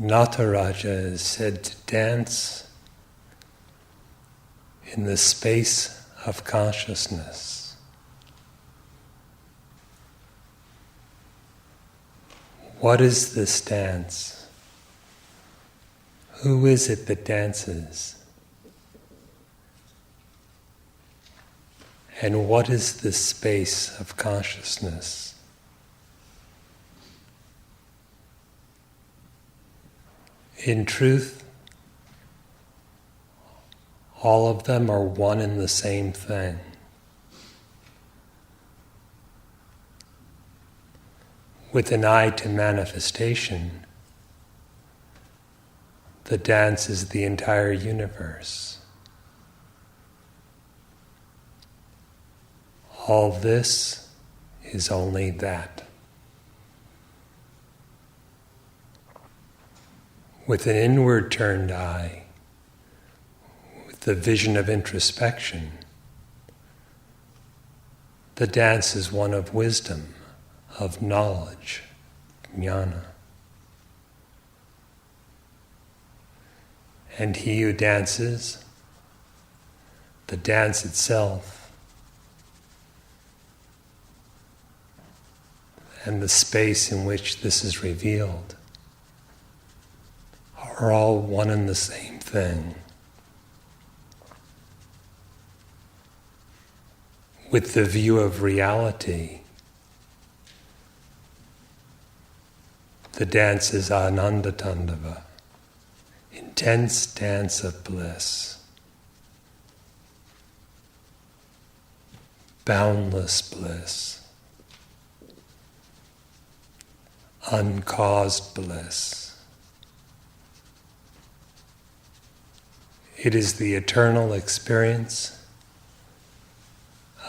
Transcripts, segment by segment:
Nataraja is said to dance in the space of consciousness. What is this dance? Who is it that dances? And what is this space of consciousness? In truth, all of them are one and the same thing. With an eye to manifestation, the dance is the entire universe. All this is only that. With an inward turned eye, with the vision of introspection, the dance is one of wisdom, of knowledge, jnana. And he who dances, the dance itself, and the space in which this is revealed, are all one and the same thing. With the view of reality, the dance is Ananda Tandava, intense dance of bliss, boundless bliss, uncaused bliss. It is the eternal experience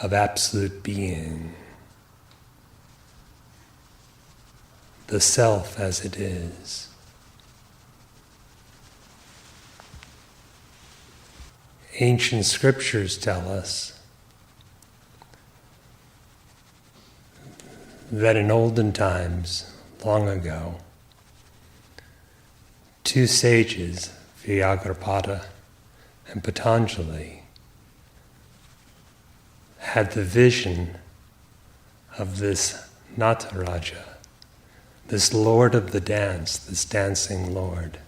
of absolute being, the self as it is. Ancient scriptures tell us that in olden times, long ago, two sages, Vyagrapada and Patanjali, had the vision of this Nataraja, this Lord of the dance, this dancing Lord.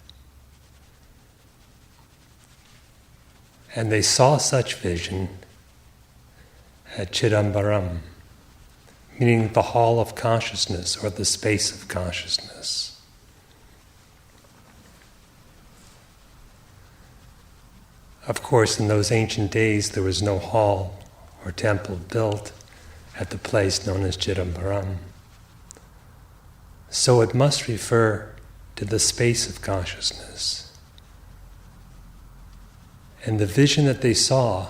And they saw such vision at Chidambaram, meaning the hall of consciousness or the space of consciousness. Of course, in those ancient days, there was no hall or temple built at the place known as Chidambaram. So it must refer to the space of consciousness. And the vision that they saw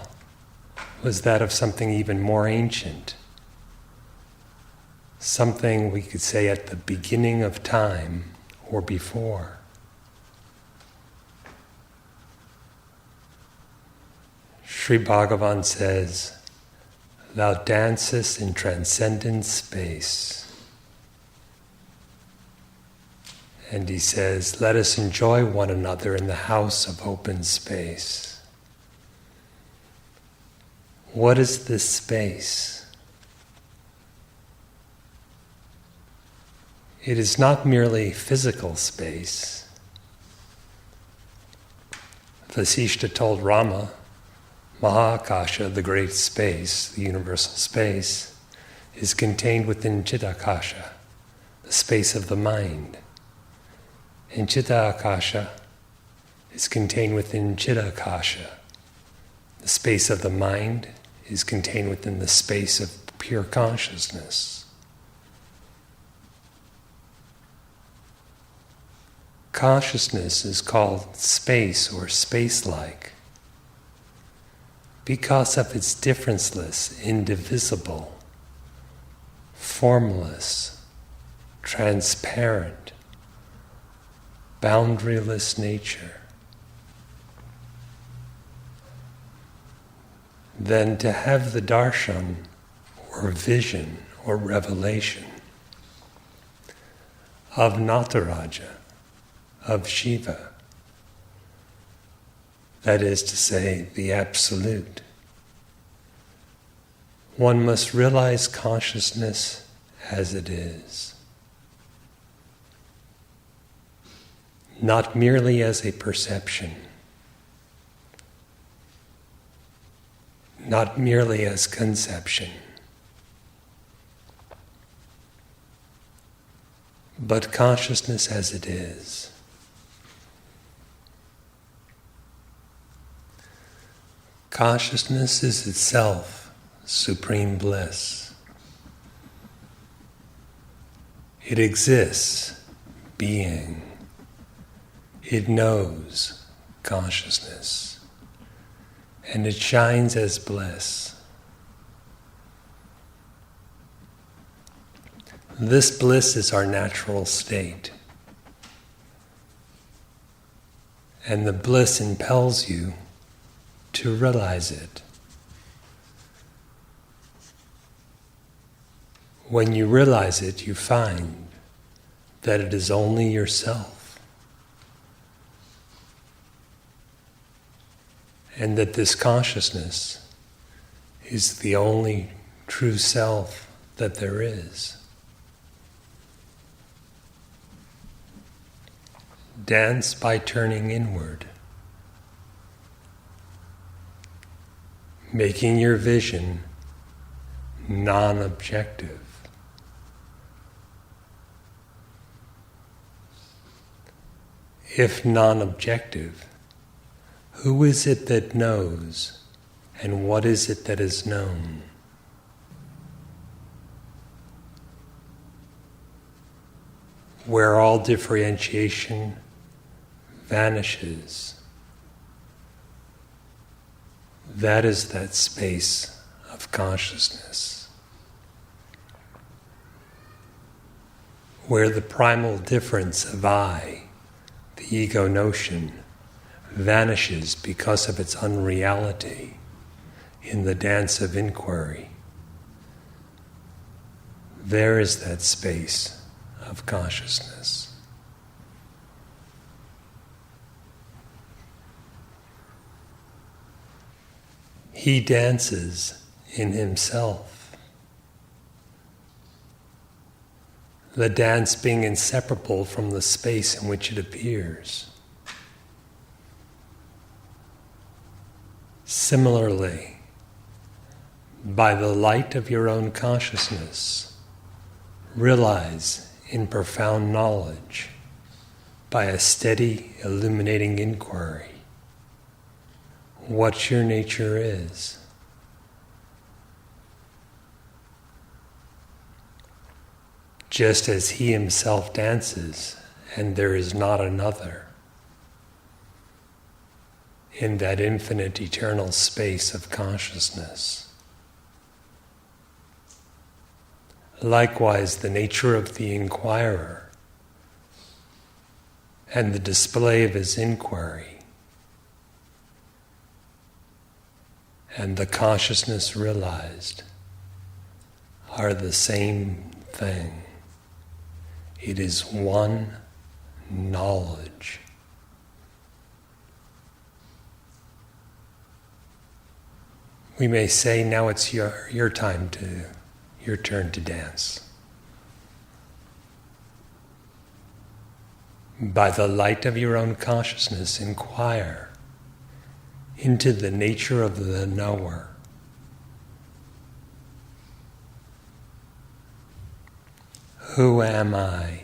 was that of something even more ancient, something we could say at the beginning of time or before. Sri Bhagavan says, "Thou dancest in transcendent space." And he says, "Let us enjoy one another in the house of open space." What is this space? It is not merely physical space. Vasishta told Rama, Mahakasha, the great space, the universal space, is contained within Chidakasha, the space of the mind. And Chidakasha is contained within Chidakasha. The space of the mind is contained within the space of pure consciousness. Consciousness is called space or space-like because of its differenceless, indivisible, formless, transparent, boundaryless nature. Then to have the darshan, or vision, or revelation of Nataraja, of Shiva. That is to say, the Absolute. One must realize consciousness as it is, not merely as a perception, not merely as conception, but consciousness as it is. Consciousness is itself supreme bliss. It exists, being. It knows consciousness, and it shines as bliss. This bliss is our natural state, and the bliss impels you to realize it. When you realize it, you find that it is only yourself, and that this consciousness is the only true self that there is. Dance by turning inward, making your vision non-objective. If non-objective, who is it that knows, and what is it that is known? Where all differentiation vanishes, that is that space of consciousness, where the primal difference of I, the ego notion, vanishes because of its unreality in the dance of inquiry. There is that space of consciousness. He dances in himself, the dance being inseparable from the space in which it appears. Similarly, by the light of your own consciousness, realize in profound knowledge, by a steady, illuminating inquiry, what your nature is. Just as he himself dances, and there is not another, in that infinite, eternal space of consciousness. Likewise, the nature of the inquirer and the display of his inquiry and the consciousness realized are the same thing. It is one knowledge. We may say, now it's your turn to dance. By the light of your own consciousness, inquire into the nature of the knower. Who am I?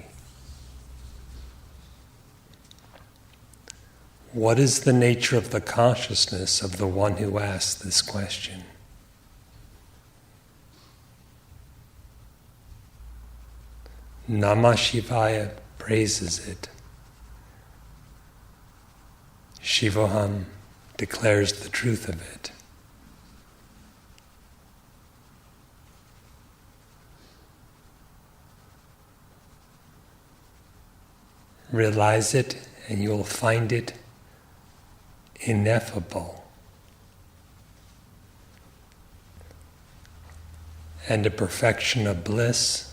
What is the nature of the consciousness of the one who asked this question? Namah Shivaya praises it. Shivoham declares the truth of it. Realize it, and you will find it ineffable, and a perfection of bliss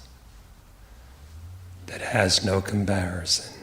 that has no comparison.